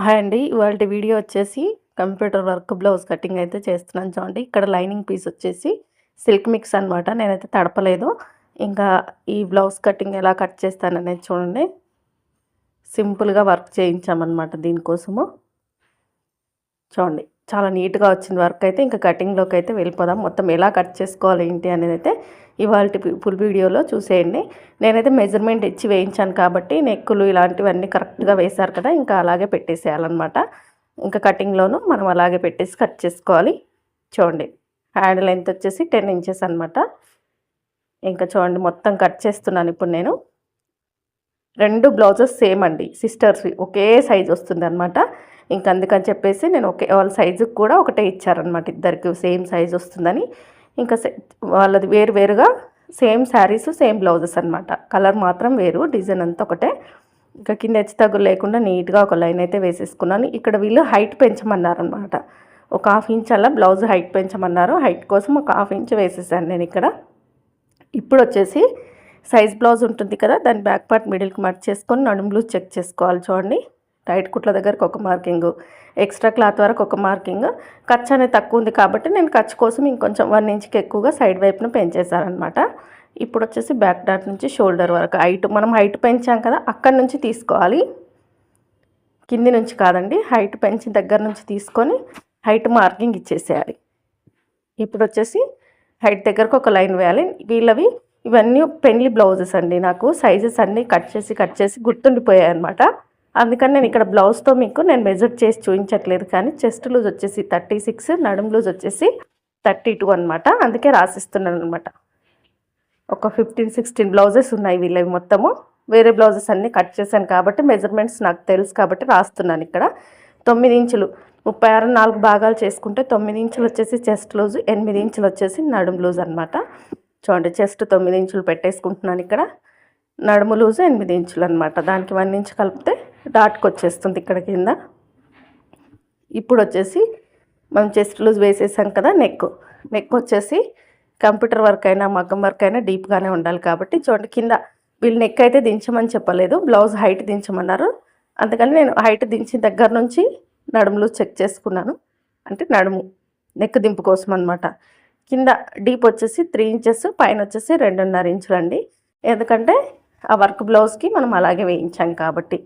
Hi అండి. ఇవాల్టి video వచ్చేసి కంప్యూటర్ వర్క్ బ్లౌజ్ కటింగ్ అయితే చేస్తున్నాను చూడండి. ఇక్కడ లైనింగ్ పీస్ వచ్చేసి సిల్క్ మిక్స్ అనమాట. నేనైతే తడపలేదు. ఇంకా ఈ బ్లౌజ్ కటింగ్ ఎలా కట్ చేస్తాననేది చూడండి. సింపుల్గా వర్క్ చేయించామన్నమాట దీనికోసము. చూడండి చాలా నీట్గా వచ్చింది వర్క్ అయితే. ఇంకా కటింగ్లోకి అయితే వెళ్ళిపోదాం. మొత్తం ఎలా కట్ చేసుకోవాలి ఏంటి అనేది అయితే ఇవాల్టి ఫుల్ వీడియోలో చూసేయండి. నేనైతే మెజర్మెంట్ ఇచ్చి వేయించాను కాబట్టి నెక్కులు ఇలాంటివన్నీ కరెక్ట్గా వేశారు కదా, ఇంకా అలాగే పెట్టేసేయాలన్నమాట. ఇంకా కటింగ్లోనూ మనం అలాగే పెట్టేసి కట్ చేసుకోవాలి. చూడండి హ్యాండ్ లెంత్ వచ్చేసి 10 ఇంచెస్ అనమాట. ఇంకా చూడండి మొత్తం కట్ చేస్తున్నాను ఇప్పుడు నేను. 2 బ్లౌజెస్ సేమ్ అండి, సిస్టర్స్ ఒకే సైజ్ వస్తుంది అనమాట. ఇంక అందుకని చెప్పేసి నేను వాళ్ళ సైజుకి కూడా ఒకటే ఇచ్చారనమాట, ఇద్దరికి సేమ్ సైజ్ వస్తుందని. ఇంకా వాళ్ళది వేరు వేరుగా సేమ్ శారీస్ సేమ్ బ్లౌజెస్ అనమాట. కలర్ మాత్రం వేరు, డిజైన్ అంతా ఒకటే. ఇంకా కింద హెచ్చు తగ్గులు లేకుండా నీట్గా ఒక లైన్ అయితే వేసేసుకున్నాను. ఇక్కడ వీళ్ళు హైట్ పెంచమన్నారనమాట. ఒక 1/2 ఇంచ్ అలా బ్లౌజ్ హైట్ పెంచమన్నారు. హైట్ కోసం ఒక 1/2 ఇంచ్ వేసేసాను నేను ఇక్కడ. ఇప్పుడు వచ్చేసి సైజ్ బ్లౌజ్ ఉంటుంది కదా, దాని బ్యాక్ పార్ట్ మిడిల్కి మర్చ్ చేసుకొని నడుము లూజ్ చెక్ చేసుకోవాలి. చూడండి టైట్ కుట్ల దగ్గరకు ఒక మార్కింగ్, ఎక్స్ట్రా క్లాత్ వరకు ఒక మార్కింగ్. ఖర్చు అనేది తక్కువ ఉంది కాబట్టి నేను ఖర్చు కోసం ఇంకొంచెం 1 ఇంచ్కి ఎక్కువగా సైడ్ వైపున పెంచేశారనమాట. ఇప్పుడు వచ్చేసి బ్యాక్ డాట్ నుంచి షోల్డర్ వరకు మనం హైట్ పెంచాం కదా, అక్కడి నుంచి తీసుకోవాలి, కింది నుంచి కాదండి. హైట్ పెంచి దగ్గర నుంచి తీసుకొని హైట్ మార్కింగ్ ఇచ్చేసేయాలి. ఇప్పుడు వచ్చేసి హైట్ దగ్గరకు ఒక లైన్ వేయాలి. ఇవన్నీ పెన్లీ బ్లౌజెస్ అండి. నాకు సైజెస్ అన్నీ కట్ చేసి గుర్తుండిపోయాయి అనమాట. అందుకని నేను ఇక్కడ బ్లౌజ్తో మీకు నేను మెజర్ చేసి చూపించట్లేదు. కానీ చెస్ట్ లూజ్ వచ్చేసి 36, నడుము లూజ్ వచ్చేసి 32 అనమాట. అందుకే రాసిస్తున్నాను అనమాట. ఒక 15-16 బ్లౌజెస్ ఉన్నాయి వీళ్ళవి మొత్తము. వేరే బ్లౌజెస్ అన్నీ కట్ చేశాను కాబట్టి మెజర్మెంట్స్ నాకు తెలుసు కాబట్టి రాస్తున్నాను ఇక్కడ. 9 ఇంచులు 36 4 భాగాలు చేసుకుంటే 9 ఇంచులు వచ్చేసి చెస్ట్ లూజు, 8 ఇంచులు వచ్చేసి నడుము లూజ్ అనమాట. చూడండి చెస్ట్ 9 ఇంచులు పెట్టేసుకుంటున్నాను ఇక్కడ. నడుము లూజు 8 ఇంచులు అనమాట. దానికి 1 ఇంచ్ కలిపితే డాట్కి వచ్చేస్తుంది ఇక్కడ కింద. ఇప్పుడు వచ్చేసి మనం చెస్ట్ లూజ్ వేసేసాం కదా, నెక్ వచ్చేసి కంప్యూటర్ వర్క్ అయినా మగ్గం వర్క్ అయినా డీప్గానే ఉండాలి కాబట్టి చూడండి కింద వీళ్ళు నెక్ అయితే దించమని చెప్పలేదు, బ్లౌజ్ హైట్ దించమన్నారు. అందుకని నేను హైట్ దించిన దగ్గర నుంచి నడుము లూజ్ చెక్ చేసుకున్నాను. అంటే నెక్ దింపు కోసం అనమాట. కింద డీప్ వచ్చేసి 3 ఇంచెస్, పైన వచ్చేసి 2.5 ఇంచులు అండి. ఎందుకంటే ఆ వర్క్ బ్లౌజ్కి మనం అలాగే వేయించాం కాబట్టి.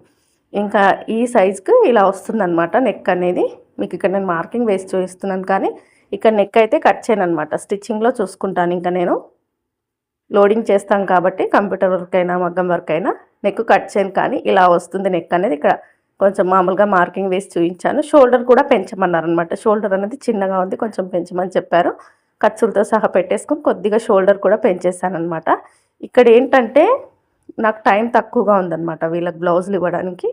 ఇంకా ఈ సైజ్కి ఇలా వస్తుందన్నమాట నెక్ అనేది. మీకు ఇక్కడ నేను మార్కింగ్ వేసి చూపిస్తున్నాను, కానీ ఇక్కడ నెక్ అయితే కట్ చేయను అనమాట. స్టిచ్చింగ్లో చూసుకుంటాను. ఇంకా నేను లోడింగ్ చేస్తాం కాబట్టి కంప్యూటర్ వర్క్ అయినా మగ్గం వర్క్ అయినా నెక్ కట్ చేయను, కానీ ఇలా వస్తుంది నెక్ అనేది. ఇక్కడ కొంచెం మామూలుగా మార్కింగ్ వేసి చూపించాను. షోల్డర్ కూడా పెంచమన్నారు అనమాట. షోల్డర్ అనేది చిన్నగా ఉంది, కొంచెం పెంచమని చెప్పారు. ఖర్చులతో సహా పెట్టేసుకొని కొద్దిగా షోల్డర్ కూడా పెంచేసాను అనమాట. ఇక్కడ ఏంటంటే నాకు టైం తక్కువగా ఉందన్నమాట వీళ్ళకి బ్లౌజులు ఇవ్వడానికి.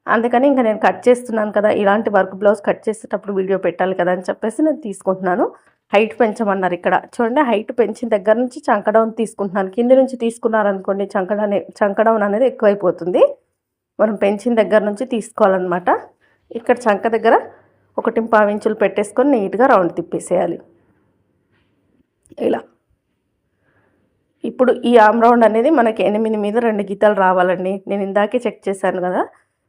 అందుకని ఇంకా నేను కట్ చేస్తున్నాను కదా, ఇలాంటి వర్క్ బ్లౌజ్ కట్ చేసేటప్పుడు వీడియో పెట్టాలి కదా అని చెప్పేసి నేను తీసుకుంటున్నాను. హైట్ పెంచమన్నారు ఇక్కడ. చూడండి హైట్ పెంచిన దగ్గర నుంచి చంకడౌన్ తీసుకుంటున్నాను. కింద నుంచి తీసుకున్నారనుకోండి చంకడౌన్ అనేది ఎక్కువైపోతుంది. మనం పెంచిన దగ్గర నుంచి తీసుకోవాలన్నమాట. ఇక్కడ చంక దగ్గర 1.5 ఇంచులు పెట్టేసుకొని నీట్గా రౌండ్ తిప్పేసేయాలి ఇలా. ఇప్పుడు ఈ ఆమ్ రౌండ్ అనేది మనకి 8 మీద 2 గీతలు రావాలండి. నేను ఇందాకే చెక్ చేశాను కదా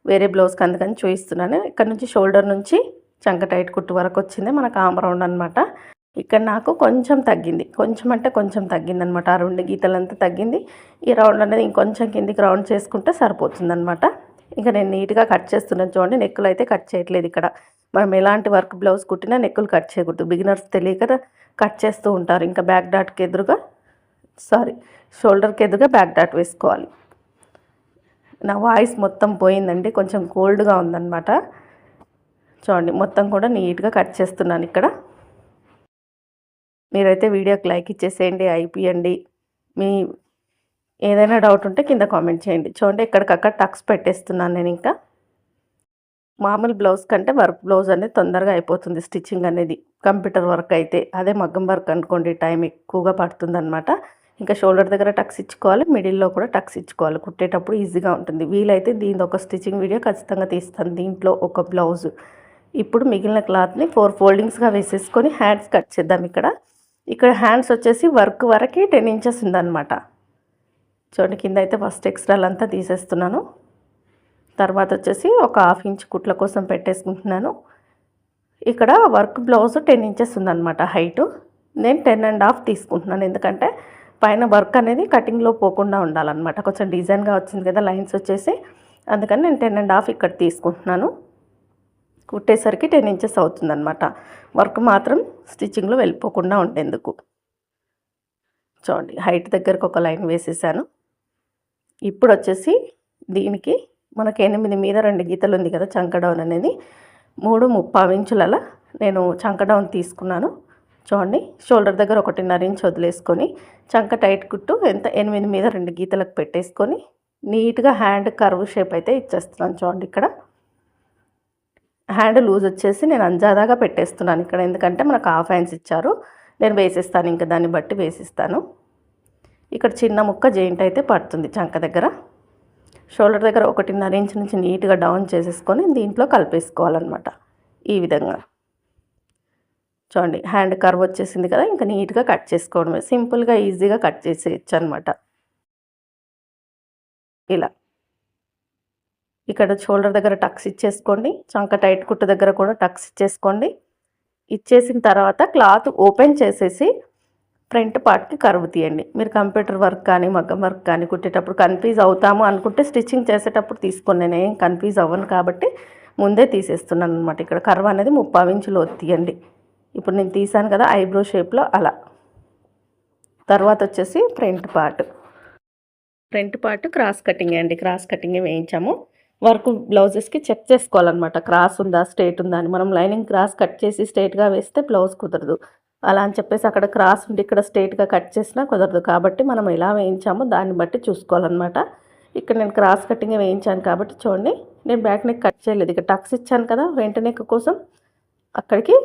వేరే బ్లౌజ్కి, అందుకని చూపిస్తున్నాను. ఇక్కడ నుంచి షోల్డర్ నుంచి చంక టైట్ కుట్టు వరకు వచ్చింది మనకు ఆమ్ రౌండ్ అనమాట. ఇక్కడ నాకు కొంచెం తగ్గింది, కొంచెం అంటే కొంచెం తగ్గింది అనమాట. ఆ 2 గీతలంతా తగ్గింది. ఈ రౌండ్ అనేది ఇంకొంచెం కిందికి రౌండ్ చేసుకుంటే సరిపోతుంది అనమాట. ఇంకా నేను నీట్గా కట్ చేస్తున్నాను. చూడండి నెక్కులు అయితే కట్ చేయట్లేదు ఇక్కడ. మనం ఎలాంటి వర్క్ బ్లౌజ్ కుట్టినా నెక్కులు కట్ చేయకూడదు. బిగినర్స్ తెలియక కట్ చేస్తూ ఉంటారు. ఇంకా బ్యాక్ డాట్కి ఎదురుగా షోల్డర్కి ఎదురుగా బ్యాక్ డాట్ వేసుకోవాలి. నా వాయిస్ మొత్తం పోయిందండి, కొంచెం కోల్డ్గా ఉందన్నమాట. చూడండి మొత్తం కూడా నీట్గా కట్ చేస్తున్నాను ఇక్కడ. మీరైతే వీడియోకి లైక్ ఇచ్చేసేయండి, అయిపోయండి. మీ ఏదైనా డౌట్ ఉంటే కింద కామెంట్ చేయండి. చూడండి ఎక్కడికక్కడ టక్స్ పెట్టేస్తున్నాను నేను. ఇంకా మామూలు బ్లౌజ్ కంటే వర్క్ బ్లౌజ్ అనేది తొందరగా అయిపోతుంది స్టిచ్చింగ్ అనేది, కంప్యూటర్ వర్క్ అయితే. అదే మగ్గం వర్క్ అనుకోండి టైం ఎక్కువగా పడుతుంది అనమాట. ఇంకా షోల్డర్ దగ్గర టక్స్ ఇచ్చుకోవాలి, మిడిల్లో కూడా టక్స్ ఇచ్చుకోవాలి. కుట్టేటప్పుడు ఈజీగా ఉంటుంది. వీలైతే దీని ఒక స్టిచ్చింగ్ వీడియో ఖచ్చితంగా తీస్తాను, దీంట్లో ఒక బ్లౌజ్. ఇప్పుడు మిగిలిన క్లాత్ని 4 ఫోల్డింగ్స్గా వేసేసుకొని హ్యాండ్స్ కట్ చేద్దాం. ఇక్కడ హ్యాండ్స్ వచ్చేసి వర్క్ వరకు 10 ఇంచెస్ ఉందన్నమాట. చూడండి కింద అయితే ఫస్ట్ ఎక్స్ట్రాలంతా తీసేస్తున్నాను. తర్వాత వచ్చేసి ఒక 1/2 ఇంచ్ కుట్ల కోసం పెట్టేసుకుంటున్నాను. ఇక్కడ వర్క్ బ్లౌజ్ 10 ఇంచెస్ ఉందన్నమాట హైటు. నేను 10.5 తీసుకుంటున్నాను. ఎందుకంటే పైన వర్క్ అనేది కటింగ్లో పోకుండా ఉండాలన్నమాట. కొంచెం డిజైన్గా వచ్చింది కదా లైన్స్ వచ్చేసి, అందుకని నేను 10.5 ఇక్కడ తీసుకుంటున్నాను. కుట్టేసరికి 10 ఇంచెస్ అవుతుందన్నమాట. వర్క్ మాత్రం స్టిచ్చింగ్లో వెళ్ళిపోకుండా ఉండేందుకు. చూడండి హైట్ దగ్గరకు ఒక లైన్ వేసేసాను. ఇప్పుడు వచ్చేసి దీనికి మనకి 8 మీద 2 గీతలు ఉంది కదా చంక డౌన్ అనేది, 3.25 ఇంచులలో నేను చంక డౌన్ తీసుకున్నాను. చూడండి షోల్డర్ దగ్గర 1.5 ఇంచ్ వదిలేసుకొని చంక టైట్ కుట్టు ఎంత 8 మీద 2 గీతలకు పెట్టేసుకొని నీట్గా హ్యాండ్ కర్వ్ షేప్ అయితే ఇచ్చేస్తున్నాను. చూడండి ఇక్కడ హ్యాండ్ లూజ్ వచ్చేసి నేను అంజాదాగా పెట్టేస్తున్నాను ఇక్కడ, ఎందుకంటే మనకు 1/2 హ్యాండ్స్ ఇచ్చారు. నేను వేసేస్తాను, ఇంకా దాన్ని బట్టి వేసిస్తాను. ఇక్కడ చిన్న ముక్క జాయింట్ అయితే పడుతుంది చంక దగ్గర. షోల్డర్ దగ్గర 1.5 ఇంచ్ నుంచి నీట్గా డౌన్ చేసేసుకొని దీంట్లో కలిపేసుకోవాలన్నమాట. ఈ విధంగా చూడండి హ్యాండ్ కర్వ్ వచ్చేసింది కదా, ఇంకా నీట్గా కట్ చేసుకోవడమే. సింపుల్గా ఈజీగా కట్ చేసేయచ్చు అనమాట. ఇలా ఇక్కడ షోల్డర్ దగ్గర టక్స్ ఇచ్చేసుకోండి, చంక టైట్ కుట్టు దగ్గర కూడా టక్స్ ఇచ్చేసుకోండి. ఇచ్చేసిన తర్వాత క్లాత్ ఓపెన్ చేసేసి ఫ్రంట్ పార్ట్కి కర్వ్ తీయండి. మీరు కంప్యూటర్ వర్క్ కానీ మగ్గం వర్క్ కానీ కుట్టేటప్పుడు కన్ఫ్యూజ్ అవుతాము అనుకుంటే స్టిచ్చింగ్ చేసేటప్పుడు తీసుకోండి. నేను ఏం కన్ఫ్యూజ్ అవ్వను కాబట్టి ముందే తీసేస్తున్నాను అనమాట. ఇక్కడ కర్వ్ అనేది 30 ఇంచులు తీయండి. ఇప్పుడు నేను తీసాను కదా ఐబ్రో షేప్లో అలా. తర్వాత వచ్చేసి ఫ్రంట్ పార్ట్ క్రాస్ కటింగ్ అండి. క్రాస్ కటింగ్ వేయించాము. వర్క్ బ్లౌజెస్కి చెక్ చేసుకోవాలన్నమాట, క్రాస్ ఉందా స్ట్రేట్ ఉందా అని. మనం లైనింగ్ క్రాస్ కట్ చేసి స్ట్రేట్గా వేస్తే బ్లౌజ్ కుదరదు. అలా అని చెప్పేసి అక్కడ క్రాస్ ఉండి ఇక్కడ స్ట్రేట్గా కట్ చేసినా కుదరదు. కాబట్టి మనం ఎలా వేయించామో దాన్ని బట్టి చూసుకోవాలన్నమాట. ఇక్కడ నేను క్రాస్ కటింగ్ వేయించాను కాబట్టి చూడండి, నేను బ్యాక్ నెక్ కట్ చేయలేదు. ఇక్కడ టక్స్ ఇచ్చాను కదా ఫ్రంట్ నెక్ కోసం, అక్కడికి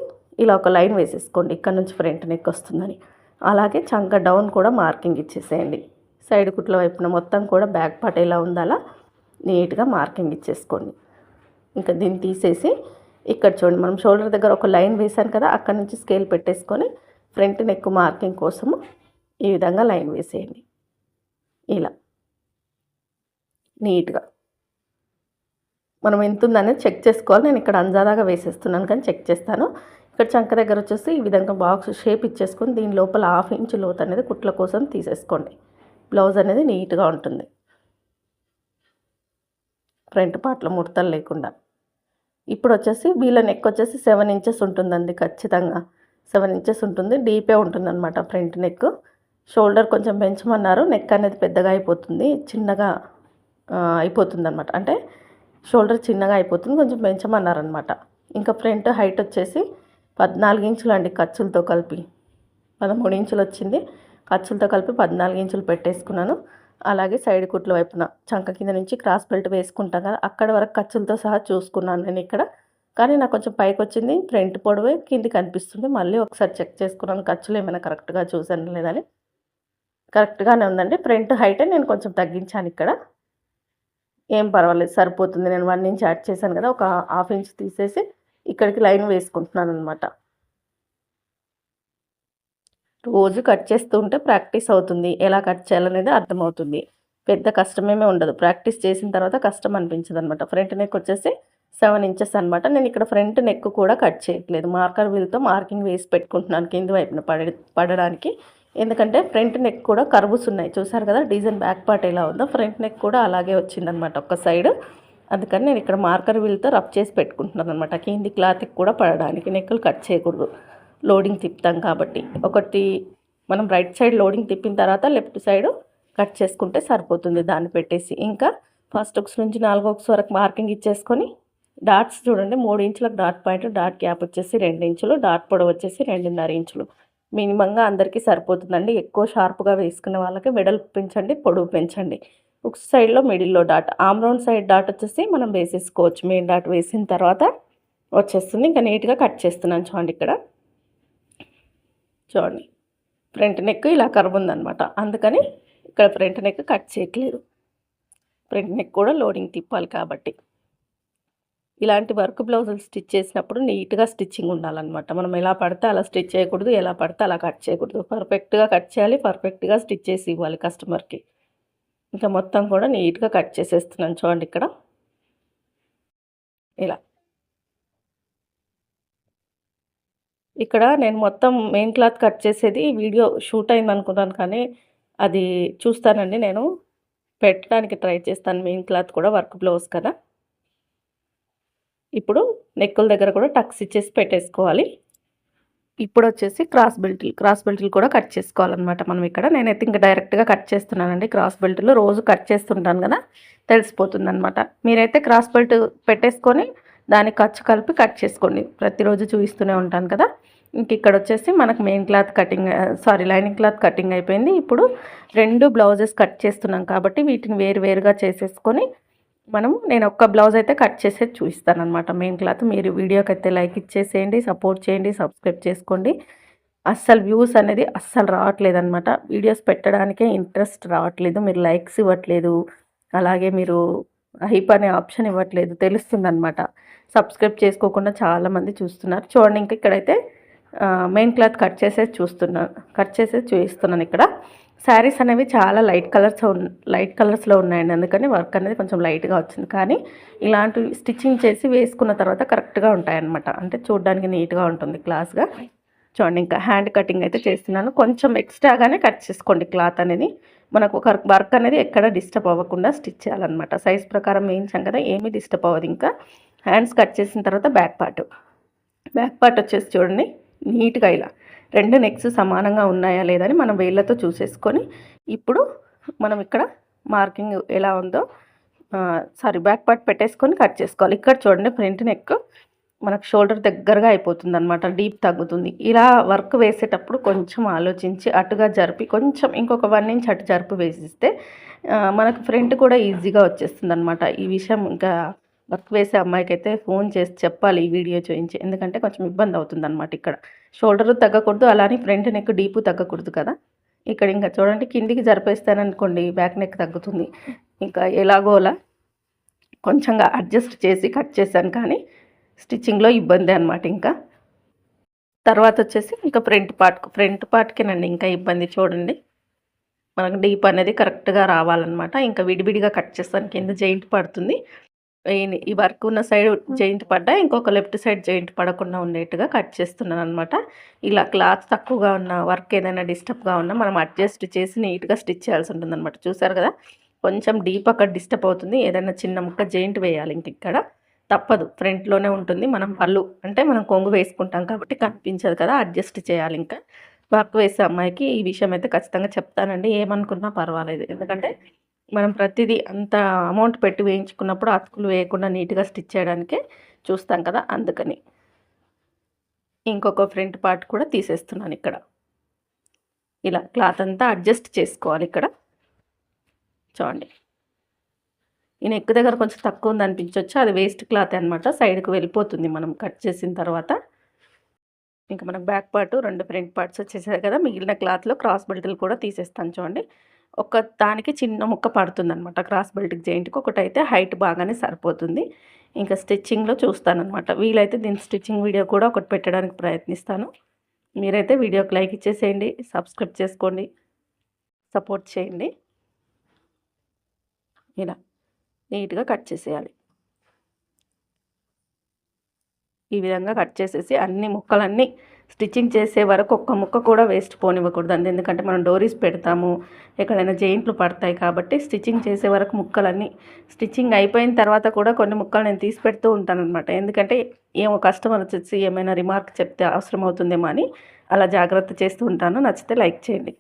ఇలా ఒక లైన్ వేసేసుకోండి, ఇక్కడ నుంచి ఫ్రంట్ నెక్ వస్తుందని. అలాగే చంక డౌన్ కూడా మార్కింగ్ ఇచ్చేసేయండి. సైడ్ కుట్ల వైపున మొత్తం కూడా బ్యాక్ పార్ట్ ఎలా ఉండాలా నీట్గా మార్కింగ్ ఇచ్చేసుకోండి. ఇంకా దీన్ని తీసేసి ఇక్కడ చూడండి, మనం షోల్డర్ దగ్గర ఒక లైన్ వేసాను కదా, అక్కడ నుంచి స్కేల్ పెట్టేసుకొని ఫ్రంట్ నెక్ మార్కింగ్ కోసము ఈ విధంగా లైన్ వేసేయండి. ఇలా నీట్గా మనం ఎంత ఉందనేది చెక్ చేసుకోవాలి. నేను ఇక్కడ అంజాదాగా వేసేస్తున్నాను కానీ చెక్ చేస్తాను. ఇక్కడ చంక దగ్గర వచ్చేసి ఈ విధంగా బాక్స్ షేప్ ఇచ్చేసుకొని దీని లోపల 1/2 ఇంచ్ లోతు అనేది కుట్ల కోసం తీసేసుకోండి. బ్లౌజ్ అనేది నీట్గా ఉంటుంది, ఫ్రంట్ పార్ట్లో ముడతలు లేకుండా. ఇప్పుడు వచ్చేసి వీళ్ళ నెక్ వచ్చేసి 7 ఇంచెస్ ఉంటుందండి, ఖచ్చితంగా 7 ఇంచెస్ ఉంటుంది. డీపే ఉంటుంది అనమాట ఫ్రంట్ నెక్. షోల్డర్ కొంచెం పెంచమన్నారు, నెక్ అనేది పెద్దగా అయిపోతుంది, చిన్నగా అయిపోతుంది అనమాట. అంటే షోల్డర్ చిన్నగా అయిపోతుంది, కొంచెం పెంచమన్నారనమాట. ఇంకా ఫ్రంట్ హైట్ వచ్చేసి 14 ఇంచులు అండి, ఖర్చులతో కలిపి 13 ఇంచులు వచ్చింది. ఖర్చులతో కలిపి 14 ఇంచులు పెట్టేసుకున్నాను. అలాగే సైడ్ కుట్ల వైపున చంక కింద నుంచి క్రాస్ బెల్ట్ వేసుకుంటాం కదా, అక్కడ వరకు ఖర్చులతో సహా చూసుకున్నాను నేను ఇక్కడ. కానీ నాకు కొంచెం పైకి వచ్చింది, ఫ్రంట్ పొడవే కింది కనిపిస్తుంది. మళ్ళీ ఒకసారి చెక్ చేసుకున్నాను ఖర్చులు ఏమైనా కరెక్ట్గా చూసాను లేదని. కరెక్ట్గానే ఉందండి. ఫ్రంట్ హైటే నేను కొంచెం తగ్గించాను ఇక్కడ, ఏం పర్వాలేదు సరిపోతుంది. నేను 1 ఇంచ్ యాడ్ చేశాను కదా, ఒక 1/2 ఇంచ్ తీసేసి ఇక్కడికి లైన్ వేసుకుంటున్నాను అనమాట. రోజు కట్ చేస్తూ ఉంటే ప్రాక్టీస్ అవుతుంది, ఎలా కట్ చేయాలనేది అర్థమవుతుంది. పెద్ద కష్టమేమీ ఉండదు, ప్రాక్టీస్ చేసిన తర్వాత కష్టం అనిపించదు అనమాట. ఫ్రంట్ నెక్ వచ్చేసి 7 ఇంచెస్ అనమాట. నేను ఇక్కడ ఫ్రంట్ నెక్ కూడా కట్ చేయట్లేదు, మార్కర్ వీల్తో మార్కింగ్ వేసి పెట్టుకుంటున్నాను కింది వైపున పడడానికి. ఎందుకంటే ఫ్రంట్ నెక్ కూడా కర్వ్స్ ఉన్నాయి, చూసారు కదా డిజైన్ బ్యాక్ పార్ట్ ఎలా ఉందో, ఫ్రంట్ నెక్ కూడా అలాగే వచ్చిందనమాట ఒక సైడ్. అందుకని నేను ఇక్కడ మార్కర్ వీల్తో రబ్ చేసి పెట్టుకుంటున్నాను అనమాట, కింది క్లాత్కి కూడా పడడానికి. నెక్కులు కట్ చేయకూడదు, లోడింగ్ తిప్పుతాం కాబట్టి. ఒకటి మనం రైట్ సైడ్ లోడింగ్ తిప్పిన తర్వాత లెఫ్ట్ సైడ్ కట్ చేసుకుంటే సరిపోతుంది దాన్ని పెట్టేసి. ఇంకా ఫస్ట్ హుక్స్ నుంచి 4 హుక్స్ వరకు మార్కింగ్ ఇచ్చేసుకొని డాట్స్ చూడండి, 3 ఇంచులకు డాట్ పాయింట్, డాట్ గ్యాప్ వచ్చేసి 2 ఇంచులు, డాట్ పొడవు వచ్చేసి 2.5 ఇంచులు. మినిమంగా అందరికీ సరిపోతుందండి. ఎక్కువ షార్ప్గా వేసుకునే వాళ్ళకి వెడల్పు పెంచండి, పొడవు పెంచండి. హుక్స్ సైడ్లో మిడిల్లో dot, arm round side dot వచ్చేసి మనం వేసేసుకోవచ్చు. మెయిన్ డాట్ వేసిన తర్వాత వచ్చేస్తుంది. ఇంకా నీట్గా కట్ చేస్తున్నాను చూడండి. ఇక్కడ చూడండి ఫ్రంట్ నెక్ ఇలా కర్వ్ ఉందనమాట, అందుకని ఇక్కడ ఫ్రంట్ నెక్ కట్ చేయట్లేదు. ఫ్రంట్ నెక్ కూడా లోడింగ్ తిప్పాలి కాబట్టి. ఇలాంటి వర్క్ బ్లౌజులు స్టిచ్ చేసినప్పుడు నీట్గా స్టిచ్చింగ్ ఉండాలన్నమాట. మనం ఎలా పడితే అలా స్టిచ్ చేయకూడదు, ఎలా పడితే అలా కట్ చేయకూడదు. పర్ఫెక్ట్గా కట్ చేయాలి, పర్ఫెక్ట్గా స్టిచ్ చేసి ఇవ్వాలి కస్టమర్కి. ఇంకా మొత్తం కూడా నీట్గా కట్ చేసేస్తున్నాను చూడండి. ఇక్కడ ఇలా. ఇక్కడ నేను మొత్తం మెయిన్ క్లాత్ కట్ చేసేది వీడియో షూట్ అయిందనుకున్నాను కానీ, అది చూస్తానండి నేను. పెట్టడానికి ట్రై చేస్తాను మెయిన్ క్లాత్ కూడా వర్క్ బ్లౌజ్ కదా! ఇప్పుడు నెక్కుల దగ్గర కూడా టక్స్ ఇచ్చేసి పెట్టేసుకోవాలి. ఇప్పుడొచ్చేసి క్రాస్ బెల్టులు కూడా కట్ చేసుకోవాలనమాట మనం ఇక్కడ. నేనైతే ఇంక డైరెక్ట్‌గా కట్ చేస్తున్నానండి క్రాస్ బెల్టులు. రోజు కట్ చేస్తుంటాను గదా! తెలిసిపోతుందనమాట. మీరైతే క్రాస్ బెల్ట్ పెట్టేసుకొని దానికి ఖర్చు కలిపి కట్ చేసుకోండి. ప్రతిరోజు చూపిస్తూనే ఉంటాను కదా! ఇంకిక్కడొచ్చేసి మనకు main cloth cutting lining cloth cutting అయిపోయింది. ఇప్పుడు 2 బ్లౌజెస్ కట్ చేస్తున్నాం కాబట్టి వీటిని వేరుగా చేసేసుకొని నేను ఒక్క బ్లౌజ్ అయితే కట్ చేసేది చూపిస్తాననమాట మెయిన్ క్లాత్. మీరు వీడియోకైతే లైక్ ఇచ్చేసేయండి, సపోర్ట్ చేయండి, సబ్స్క్రైబ్ చేసుకోండి. అస్సలు వ్యూస్ అనేది అస్సలు రావట్లేదనమాట. వీడియోస్ పెట్టడానికే ఇంట్రెస్ట్ రావట్లేదు. మీరు లైక్స్ ఇవ్వట్లేదు. అలాగే మీరు హైప్ అనే ఆప్షన్ ఇవ్వట్లేదు. తెలుస్తుందనమాట. సబ్స్క్రైబ్ చేసుకోకుండా చాలామంది చూస్తున్నారు. చూడండి ఇంక ఇక్కడైతే మెయిన్ క్లాత్ కట్ చేసేది చూపిస్తున్నాను ఇక్కడ. శారీస్ అనేవి చాలా లైట్ కలర్స్లో ఉన్నాయండి. అందుకని వర్క్ అనేది కొంచెం లైట్గా వచ్చింది. కానీ ఇలాంటి స్టిచ్చింగ్ చేసి వేసుకున్న తర్వాత కరెక్ట్గా ఉంటాయన్నమాట. అంటే చూడడానికి నీట్గా ఉంటుంది క్లాస్గా. చూడండి ఇంకా హ్యాండ్ కటింగ్ అయితే చేస్తున్నాను. కొంచెం ఎక్స్ట్రాగానే కట్ చేసుకోండి క్లాత్ అనేది. మనకు ఒక వర్క్ అనేది ఎక్కడ డిస్టర్బ్ అవ్వకుండా స్టిచ్ చేయాలన్నమాట. సైజ్ ప్రకారం వేయించాం కదా, ఏమీ డిస్టర్బ్ అవ్వదు. ఇంకా హ్యాండ్స్ కట్ చేసిన తర్వాత బ్యాక్ పార్ట్ వచ్చేసి చూడండి నీట్గా ఇలా 2 నెక్స్ సమానంగా ఉన్నాయా లేదని మనం వేళ్ళతో చూసేసుకొని ఇప్పుడు మనం ఇక్కడ మార్కింగ్ ఎలా ఉందో బ్యాక్ పార్ట్ పెట్టేసుకొని కట్ చేసుకోవాలి. ఇక్కడ చూడండి ఫ్రంట్ నెక్ మనకు షోల్డర్ దగ్గరగా అయిపోతుంది అనమాట, డీప్ తగ్గుతుంది. ఇలా వర్క్ వేసేటప్పుడు కొంచెం ఆలోచించి అటుగా జరిపి కొంచెం ఇంకొక 1 ఇంచ్ అటు జరిపి వేసిస్తే మనకు ఫ్రంట్ కూడా ఈజీగా వచ్చేస్తుంది అనమాట. ఈ విషయం ఇంకా వర్క్ వేసే అమ్మాయికి అయితే ఫోన్ చేసి చెప్పాలి ఈ వీడియో చూయించి. ఎందుకంటే కొంచెం ఇబ్బంది అవుతుందన్నమాట. ఇక్కడ షోల్డరు తగ్గకూడదు, అలానే ఫ్రంట్ నెక్ డీపు తగ్గకూడదు కదా. ఇక్కడ ఇంకా చూడండి కిందికి జరిపేస్తాననుకోండి బ్యాక్ నెక్ తగ్గుతుంది. ఇంకా ఎలాగోలా కొంచెంగా అడ్జస్ట్ చేసి కట్ చేశాను కానీ స్టిచ్చింగ్లో ఇబ్బంది అనమాట. ఇంకా తర్వాత వచ్చేసి ఇంకా ఫ్రంట్ పార్ట్కేనండి ఇంకా ఇబ్బంది. చూడండి మనకు డీప్ అనేది కరెక్ట్గా రావాలన్నమాట. ఇంకా విడివిడిగా కట్ చేస్తాను, కింద జాయింట్ పడుతుంది. ఈ వర్క్ ఉన్న సైడ్ జాయింట్ పడ్డా ఇంకొక లెఫ్ట్ సైడ్ జాయింట్ పడకుండా ఉండేట్టుగా కట్ చేస్తున్నాను అనమాట. ఇలా క్లాత్ తక్కువగా ఉన్న వర్క్ ఏదైనా డిస్టర్బ్గా ఉన్నా మనం అడ్జస్ట్ చేసి నీట్గా స్టిచ్ చేయాల్సి ఉంటుంది అనమాట. చూసారు కదా కొంచెం డీప్ అక్కడ డిస్టర్బ్ అవుతుంది. ఏదైనా చిన్న ముక్క జాయింట్ వేయాలి. ఇంక ఇక్కడ తప్పదు, ఫ్రంట్లోనే ఉంటుంది. మనం పళ్ళు అంటే మనం కొంగు వేసుకుంటాం కాబట్టి కనిపించదు కదా, అడ్జస్ట్ చేయాలి. ఇంకా వర్క్ వేసే అమ్మాయికి ఈ విషయం అయితే ఖచ్చితంగా చెప్తానండి, ఏమనుకున్నా పర్వాలేదు. ఎందుకంటే మనం ప్రతిదీ అంత అమౌంట్ పెట్టి వేయించుకున్నప్పుడు అతుకులు వేయకుండా నీట్గా స్టిచ్ చేయడానికే చూస్తాం కదా, అందుకని. ఇంకొక ఫ్రంట్ పార్ట్ కూడా తీసేస్తున్నాను ఇక్కడ. ఇలా క్లాత్ అంతా అడ్జస్ట్ చేసుకోవాలి. ఇక్కడ చూడండి ఈ నెక్ దగ్గర కొంచెం తక్కువ ఉంది అనిపించవచ్చు, అది వేస్ట్ క్లాత్ అనమాట, సైడ్కి వెళ్ళిపోతుంది మనం కట్ చేసిన తర్వాత. ఇంకా మనకు బ్యాక్ పార్ట్ 2 ఫ్రంట్ పార్ట్స్ వచ్చేసాయి కదా, మిగిలిన క్లాత్లో క్రాస్ బెల్టులు కూడా తీసేస్తాను. చూడండి ఒక దానికి చిన్న ముక్క పడుతుందనమాట క్రాస్ బెల్ట్కి జాయింట్కి, ఒకటైతే హైట్ బాగానే సరిపోతుంది. ఇంకా స్టిచ్చింగ్లో చూస్తానమాట. వీలైతే దీని స్టిచ్చింగ్ వీడియో కూడా ఒకటి పెట్టడానికి ప్రయత్నిస్తాను. మీరైతే వీడియోకి లైక్ ఇచ్చేసేయండి, సబ్స్క్రైబ్ చేసుకోండి, సపోర్ట్ చేయండి. ఇలా నీట్గా కట్ చేసేయాలి. ఈ విధంగా కట్ చేసేసి అన్ని ముక్కలన్నీ స్టిచ్చింగ్ చేసే వరకు ఒక్క ముక్క కూడా వేస్ట్ పోనివ్వకూడదు. ఎందుకంటే మనం డోరీస్ పెడతాము, ఎక్కడైనా జాయింట్లు పడతాయి కాబట్టి స్టిచ్చింగ్ చేసే వరకు ముక్కలన్నీ, స్టిచ్చింగ్ అయిపోయిన తర్వాత కూడా కొన్ని ముక్కలు నేను తీసి పెడుతూ ఉంటానన్నమాట. ఎందుకంటే ఏమో కస్టమర్ వచ్చేసి ఏమైనా రిమార్క్ చెప్తే అవసరం అవుతుందేమో అని అలా జాగ్రత్త చేస్తూ ఉంటాను. నచ్చితే లైక్ చేయండి.